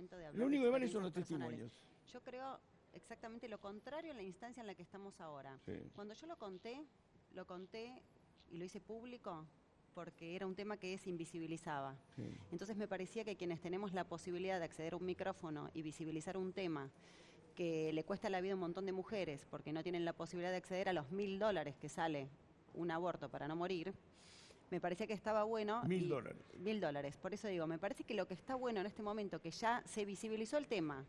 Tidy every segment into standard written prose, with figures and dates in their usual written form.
momento de hablar Lo de único que vale son los experiencias personales. testimonios. Yo creo exactamente lo contrario en la instancia en la que estamos ahora. Sí. Cuando yo lo conté y lo hice público porque era un tema que se invisibilizaba. Sí. Entonces me parecía que quienes tenemos la posibilidad de acceder a un micrófono y visibilizar un tema que le cuesta la vida a un montón de mujeres porque no tienen la posibilidad de acceder a los $1000 que sale un aborto para no morir, me parecía que estaba bueno. $1000. $1000. Por eso digo, me parece que lo que está bueno en este momento, que ya se visibilizó el tema,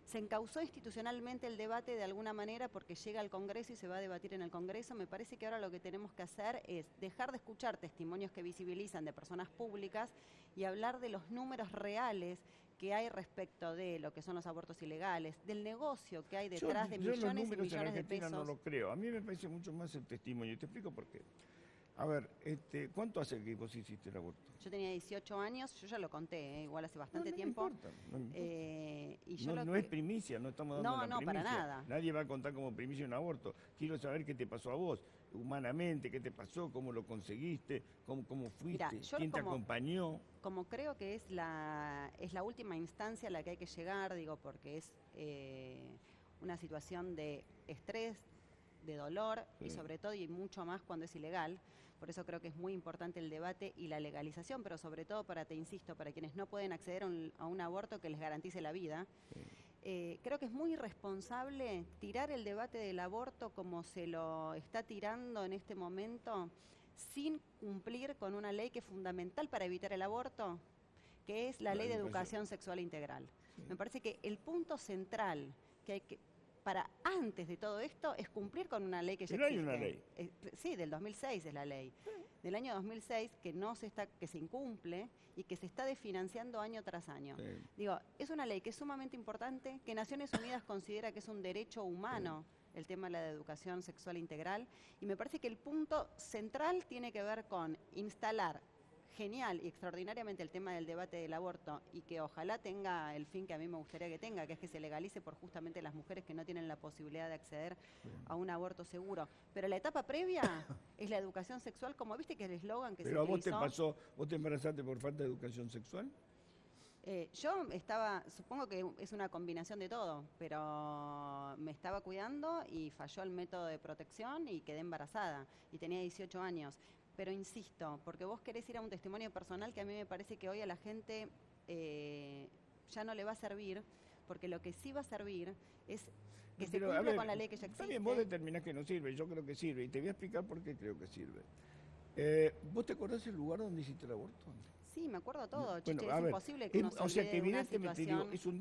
se encauzó institucionalmente el debate de alguna manera porque llega al Congreso y se va a debatir en el Congreso. Me parece que ahora lo que tenemos que hacer es dejar de escuchar testimonios que visibilizan de personas públicas y hablar de los números reales que hay respecto de lo que son los abortos ilegales, del negocio que hay detrás de millones y millones de Argentina pesos. no lo creo. A mí me parece mucho más el testimonio. Y te explico por qué. A ver, ¿cuánto hace que vos hiciste el aborto? Yo tenía 18 años, yo ya lo conté, igual hace bastante tiempo. No me importa, no me importa. Y yo No es primicia, no estamos dando una primicia. Para nada. Nadie va a contar como primicia un aborto. Quiero saber qué te pasó a vos, humanamente, qué te pasó, cómo lo conseguiste, cómo fuiste, Mirá, quién te acompañó. Como creo que es la última instancia a la que hay que llegar, digo, porque es una situación de estrés, de dolor y sobre todo y mucho más cuando es ilegal. Por eso creo que es muy importante el debate y la legalización, pero sobre todo te insisto, para quienes no pueden acceder a un aborto que les garantice la vida. Creo que es muy irresponsable tirar el debate del aborto como se lo está tirando en este momento, sin cumplir con una ley que es fundamental para evitar el aborto, que es la Ley de Educación Sexual Integral. Me parece que el punto central que hay que para antes de todo esto es cumplir con una ley que ya existe. Pero hay una ley. Sí, del 2006 es la ley. Del año 2006 que se incumple y que se está desfinanciando año tras año. Sí. Digo, es una ley que es sumamente importante, que Naciones Unidas considera que es un derecho humano. El tema de la educación sexual integral, y me parece que el punto central tiene que ver con instalar genial y extraordinariamente el tema del debate del aborto y que ojalá tenga el fin que a mí me gustaría que tenga, que es que se legalice por justamente las mujeres que no tienen la posibilidad de acceder a un aborto seguro. Pero la etapa previa es la educación sexual, como viste que es el eslogan que se utilizó. ¿Pero a vos te pasó, vos te embarazaste por falta de educación sexual? Yo supongo que es una combinación de todo, pero me estaba cuidando y falló el método de protección y quedé embarazada y tenía 18 años. Pero insisto, porque vos querés ir a un testimonio personal que a mí me parece que hoy a la gente ya no le va a servir, porque lo que sí va a servir es que se cumpla con la ley que ya existe. También vos determinás que no sirve, yo creo que sirve, y te voy a explicar por qué creo que sirve. ¿Vos te acordás el lugar donde hiciste el aborto? Sí, me acuerdo todo, Chiche, es imposible que uno se olvide de una situación. Es un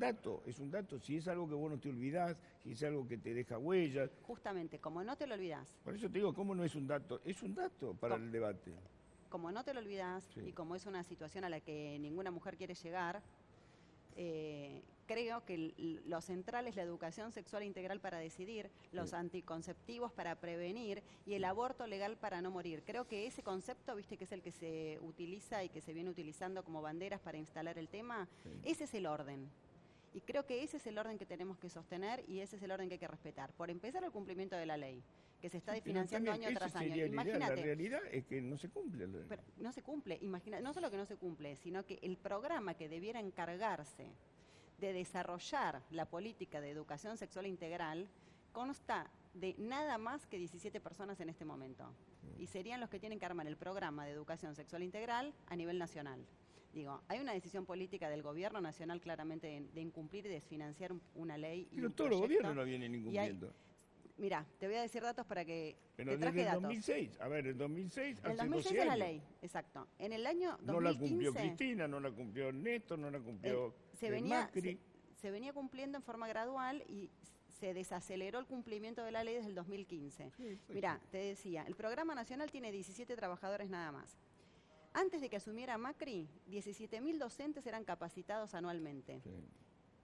dato, si es algo que vos no te olvidás, si es algo que te deja huellas. Justamente, como no te lo olvidás. Por eso te digo, ¿cómo no es un dato? Es un dato para el debate. Como no te lo olvidás, y como es una situación a la que ninguna mujer quiere llegar, creo que lo central es la educación sexual integral para decidir, los anticonceptivos para prevenir y el aborto legal para no morir. Creo que ese concepto, viste, que es el que se utiliza y que se viene utilizando como banderas para instalar el tema, ese es el orden. Y creo que ese es el orden que tenemos que sostener y ese es el orden que hay que respetar. Por empezar, el cumplimiento de la ley, que se está financiando año tras año. Imagínate. La realidad es que no se cumple. Pero no se cumple, no solo que no se cumple, sino que el programa que debiera encargarse de desarrollar la política de educación sexual integral consta de nada más que 17 personas en este momento. Y serían los que tienen que armar el programa de educación sexual integral a nivel nacional. Digo, hay una decisión política del gobierno nacional claramente de incumplir y desfinanciar una ley. Pero todos los gobiernos no vienen incumpliendo. Mira, te voy a decir datos para que pero te traje desde el datos. 2006, a ver, el 2006 hace 2006 es la ley, exacto. En el año 2015... No la cumplió Cristina, no la cumplió Néstor, no la cumplió Macri. Se venía cumpliendo en forma gradual y se desaceleró el cumplimiento de la ley desde el 2015. Mirá, te decía, el programa nacional tiene 17 trabajadores nada más. Antes de que asumiera Macri, 17.000 docentes eran capacitados anualmente. Sí.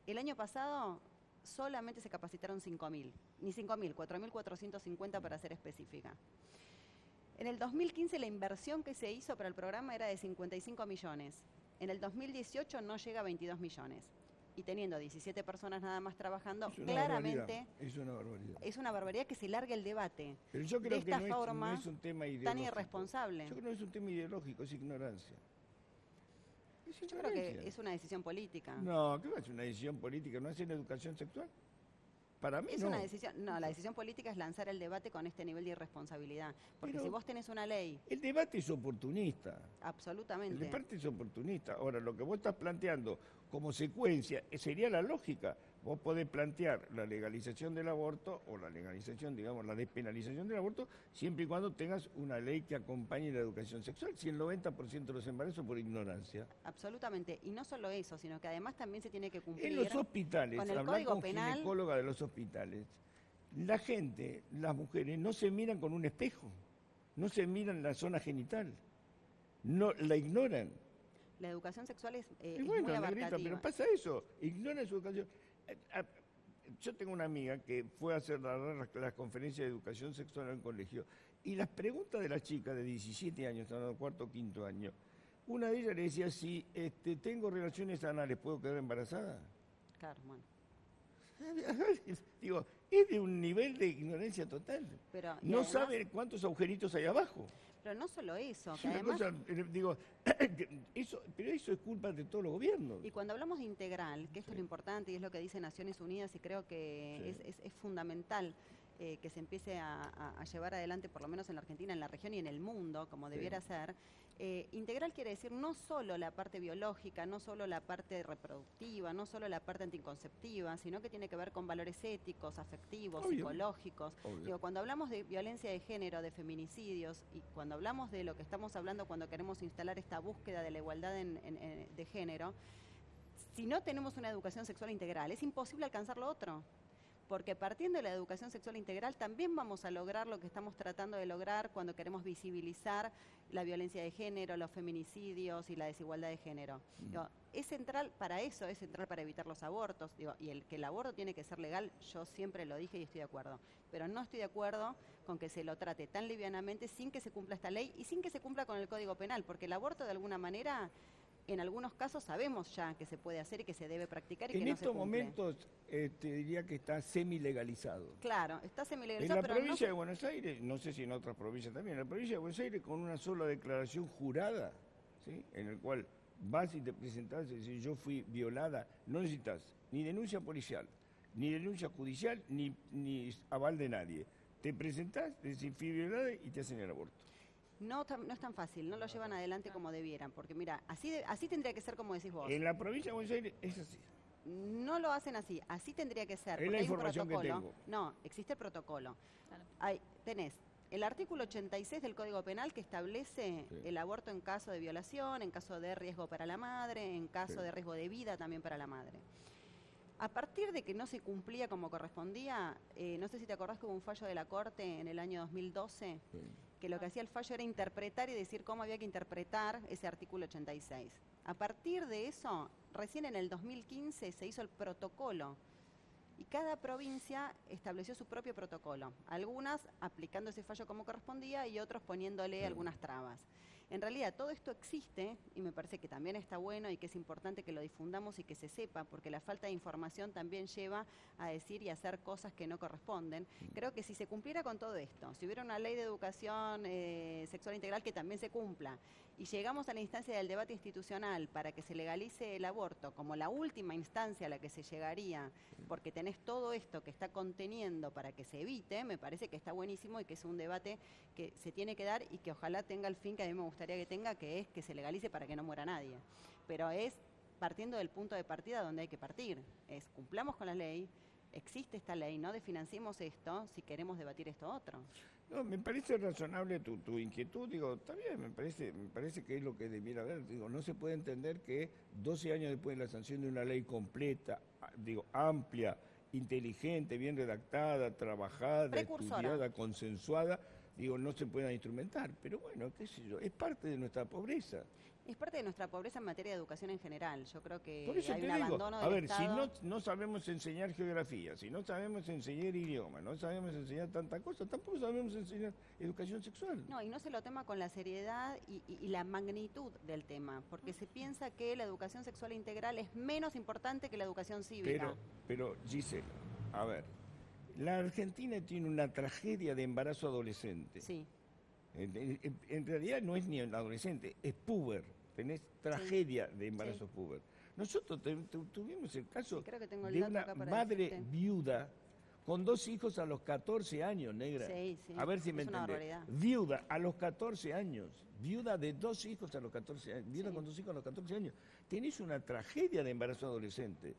El año pasado solamente se capacitaron 5.000, ni 5.000, 4.450 para ser específica. En el 2015 la inversión que se hizo para el programa era de 55 millones. En el 2018 no llega a 22 millones. Y teniendo 17 personas nada más trabajando, claramente es una barbaridad. Es una barbaridad que se largue el debate. Pero yo creo de esta que forma no es un tema ideológico. Tan irresponsable. Yo creo que no es un tema ideológico, es ignorancia. Es Yo creo incoherencia. que es una decisión política. No, ¿qué va a ser una decisión política? ¿No hacen educación sexual? Para mí Es no. una decisión, no, la decisión política es lanzar el debate con este nivel de irresponsabilidad. Porque Pero si vos tenés una ley, el debate es oportunista. El absolutamente, debate es oportunista. Ahora, lo que vos estás planteando como secuencia sería la lógica. Vos podés plantear la legalización del aborto o la legalización, digamos, la despenalización del aborto, siempre y cuando tengas una ley que acompañe la educación sexual. Si el 90% de los embarazos por ignorancia. absolutamente. Y no solo eso, sino que además también se tiene que cumplir En los hospitales, con el hablar Código con Penal. ginecóloga de los hospitales, la gente, las mujeres, no se miran con un espejo, no se miran la zona genital, no la ignoran. La educación sexual es Y muy bueno, negrita, abarcativa. pero pasa eso, ignoran su educación. Yo tengo una amiga que fue a hacer las conferencias de educación sexual en el colegio y las preguntas de las chicas de 17 años, están en el cuarto o quinto año, una de ellas le decía, si tengo relaciones anales, ¿puedo quedar embarazada? Claro, bueno. Digo, es de un nivel de ignorancia total. Pero, y No además- sabe cuántos agujeritos hay abajo. Pero no solo eso, Es que una además, cosa, digo, pero eso es culpa de todos los gobiernos. y cuando hablamos de integral, que esto es Sí. lo importante y es lo que dice Naciones Unidas y creo que Sí. es fundamental que se empiece a llevar adelante, por lo menos en la Argentina, en la región y en el mundo, como Sí. debiera ser. Integral quiere decir no solo la parte biológica, no solo la parte reproductiva, no solo la parte anticonceptiva, sino que tiene que ver con valores éticos, afectivos, Obvio. psicológicos. Obvio. Digo, cuando hablamos de violencia de género, de feminicidios, y cuando hablamos de lo que estamos hablando cuando queremos instalar esta búsqueda de la igualdad de género, si no tenemos una educación sexual integral, es imposible alcanzar lo otro. Porque partiendo de la educación sexual integral también vamos a lograr lo que estamos tratando de lograr cuando queremos visibilizar la violencia de género, los feminicidios y la desigualdad de género. Digo, es central para eso, es central para evitar los abortos. Digo, y que el aborto tiene que ser legal, yo siempre lo dije y estoy de acuerdo. Pero no estoy de acuerdo con que se lo trate tan livianamente sin que se cumpla esta ley y sin que se cumpla con el Código Penal, porque el aborto de alguna manera, en algunos casos sabemos ya que se puede hacer y que se debe practicar y En que no se estos cumple. momentos diría que está semi-legalizado. Claro, está En semilegalizado, la pero provincia no. de Buenos Aires, no sé si en otras provincias también, en la provincia de Buenos Aires con una sola declaración jurada, ¿sí? En el cual vas y te presentás y decís, yo fui violada, no necesitas ni denuncia policial, ni denuncia judicial, ni aval de nadie. Te presentás, decís, fui violada y te hacen el aborto. No es tan fácil, no lo llevan adelante como debieran, porque mira, así tendría que ser como decís vos. En la provincia de Buenos Aires es así. No lo hacen así tendría que ser. Es Porque la hay un información que protocolo. tengo. No, existe el protocolo. Claro. Tenés el artículo 86 del Código Penal que establece Sí. el aborto en caso de violación, en caso de riesgo para la madre, en caso Sí. de riesgo de vida también para la madre. A partir de que no se cumplía como correspondía, no sé si te acordás que hubo un fallo de la Corte en el año 2012, Sí. que lo que hacía el fallo era interpretar y decir cómo había que interpretar ese artículo 86. A partir de eso, recién en el 2015 se hizo el protocolo y cada provincia estableció su propio protocolo, algunas aplicando ese fallo como correspondía y otros poniéndole algunas trabas. En realidad todo esto existe y me parece que también está bueno y que es importante que lo difundamos y que se sepa, porque la falta de información también lleva a decir y hacer cosas que no corresponden. Creo que si se cumpliera con todo esto, si hubiera una ley de educación sexual integral que también se cumpla, y llegamos a la instancia del debate institucional para que se legalice el aborto como la última instancia a la que se llegaría, porque tenés todo esto que está conteniendo para que se evite, me parece que está buenísimo y que es un debate que se tiene que dar y que ojalá tenga el fin que a mí me gustaría que tenga, que es que se legalice para que no muera nadie. Pero es partiendo del punto de partida donde hay que partir, es cumplamos con la ley, existe esta ley, no desfinanciemos esto si queremos debatir esto otro. No, me parece razonable tu inquietud, digo, está bien, me parece que es lo que debiera haber, digo, no se puede entender que 12 años después de la sanción de una ley completa, digo, amplia, inteligente, bien redactada, trabajada, Precursora. estudiada, consensuada, digo, no se pueda instrumentar, pero bueno, qué sé yo, es parte de nuestra pobreza. Es parte de nuestra pobreza en materia de educación en general. Yo creo que Por eso hay te un digo, abandono a del ver, si Estado. no sabemos enseñar geografía, si no sabemos enseñar idioma, no sabemos enseñar tanta cosa, tampoco sabemos enseñar educación sexual. No, y no se lo toma con la seriedad y la magnitud del tema, porque se piensa que la educación sexual integral es menos importante que la educación cívica. Pero Gisela, a ver, la Argentina tiene una tragedia de embarazo adolescente. Sí, En realidad no es ni un adolescente, es puber. tenés tragedia de embarazo puber. Nosotros tuvimos el caso creo que tengo el de dato una acá para madre decirte. viuda con 2 hijos a los 14 años, negra. Sí, A ver si me es una entendés. barbaridad. Viuda a los 14 años. Viuda de 2 hijos a los 14 años. Viuda con 2 hijos a los 14 años. Tenés una tragedia de embarazo adolescente.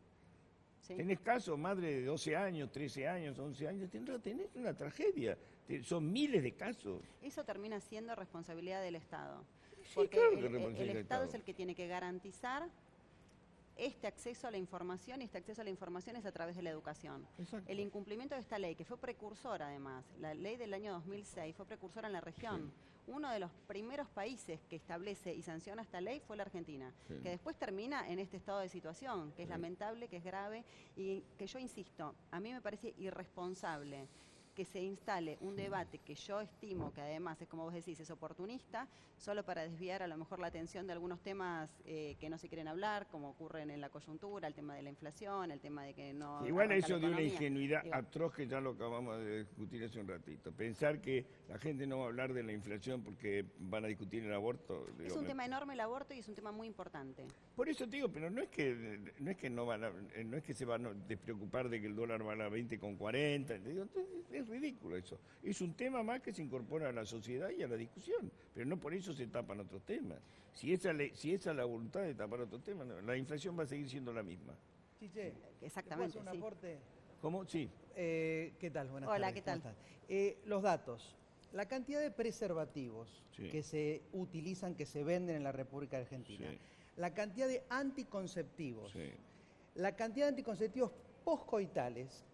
Sí. Tenés casos, madre de 12 años, 13 años, 11 años, tenés una tragedia. Son miles de casos. Eso termina siendo responsabilidad del Estado. Sí, Porque claro que es el responsabilidad del Estado es Estado. el que tiene que garantizar este acceso a la información, y este acceso a la información es a través de la educación. Exacto. El incumplimiento de esta ley, que fue precursora además, la ley del año 2006 fue precursora en la región. Uno de los primeros países que establece y sanciona esta ley fue la Argentina, que después termina en este estado de situación, que es lamentable, que es grave, y que yo insisto, a mí me parece irresponsable que se instale un debate que yo estimo que además es, como vos decís, es oportunista, solo para desviar a lo mejor la atención de algunos temas que no se quieren hablar, como ocurren en la coyuntura, el tema de la inflación, el tema de que no... Igual arranca eso la de una economía. ingenuidad Digo, atroz que ya lo acabamos de discutir hace un ratito. Pensar que la gente no va a hablar de la inflación porque van a discutir el aborto. es un tema enorme el aborto y es un tema muy importante. Por eso te digo, pero no es que no van no es que se van a despreocupar de que el dólar vale a 20,40. Digo, es ridículo eso. Es un tema más que se incorpora a la sociedad y a la discusión, pero no por eso se tapan otros temas. Si esa es la voluntad de tapar otros temas, no, la inflación va a seguir siendo la misma. Chiche, Exactamente, ¿te puedo hacer un sí. aporte? ¿Cómo? Sí. ¿Qué tal? Buenas Hola, tardes. ¿qué tal? ¿Cómo estás? Los datos. La cantidad de preservativos Sí. que se utilizan, que se venden en la República Argentina. Sí. La cantidad de anticonceptivos. Sí. La cantidad de anticonceptivos poscoitales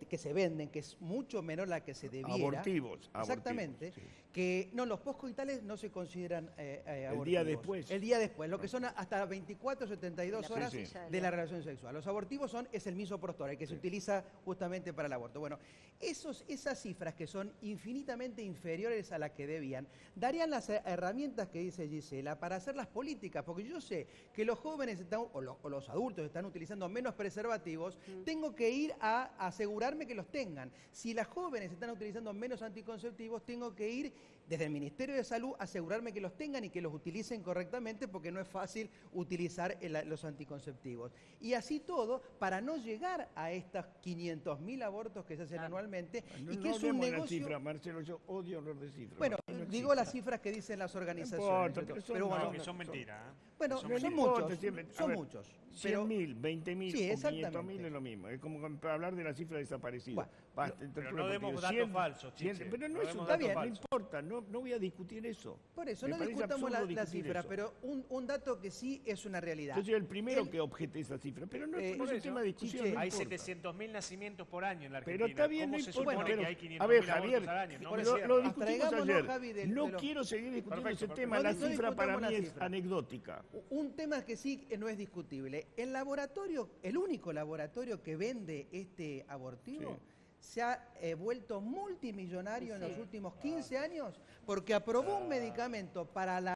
que se venden, que es mucho menor la que se debiera. Abortivos. Exactamente. Sí. Que no, los poscoitales no se consideran abortivos. día después. El día después, lo que son hasta 24 o 72 La horas pastilla de la relación sexual. Los abortivos es el misoprostol, el que se utiliza justamente para el aborto. Bueno, esas cifras que son infinitamente inferiores a las que debían, darían las herramientas que dice Gisela para hacer las políticas, porque yo sé que los jóvenes o los adultos están utilizando menos preservativos, tengo que ir a asegurarme que los tengan. Si las jóvenes están utilizando menos anticonceptivos, tengo que ir desde el Ministerio de Salud asegurarme que los tengan y que los utilicen correctamente, porque no es fácil utilizar los anticonceptivos. Y así todo, para no llegar a estos 500.000 abortos que se hacen anualmente, No, y que no es un hablemos de negocio... la cifra, Marcelo, yo odio hablar de cifras. Bueno, No digo existe. las cifras que dicen las organizaciones. importa, pero son- bueno, no, que son mentiras. bueno, Son son mentiras. muchos, siempre- a son ver, muchos. 100.000, 20.000 Sí, o exactamente. 500.000 es lo mismo. Es como hablar de la cifra desaparecida. Bueno, Basta, pero no demos datos falsos, Chiche. pero no No es demos un datos dato, no falsos. importa, no voy a discutir eso. Por eso, Me no parece discutamos absurdo la discutir cifra, eso. pero un dato que sí es una realidad. Yo soy el primero El- que objete esa cifra, pero no, Eh, no es por un eso, tema de discusión. Chiche, no Hay importa. 700.000 nacimientos por año en la Pero Argentina. está bien, ¿Cómo no se importa. supone Pero, que hay a 500.000 ver, abortos Javier, al año? No por me eso, cierra. lo discutimos abstraigámonos, ayer. Javi, No de lo- quiero seguir discutiendo Perfecto, ese perfecto. tema. No La discutamos cifra para la mí es cifra. anecdótica. Un tema que sí no es discutible. El laboratorio, el único laboratorio que vende este abortivo, se ha vuelto multimillonario en los últimos 15 años porque aprobó un medicamento para la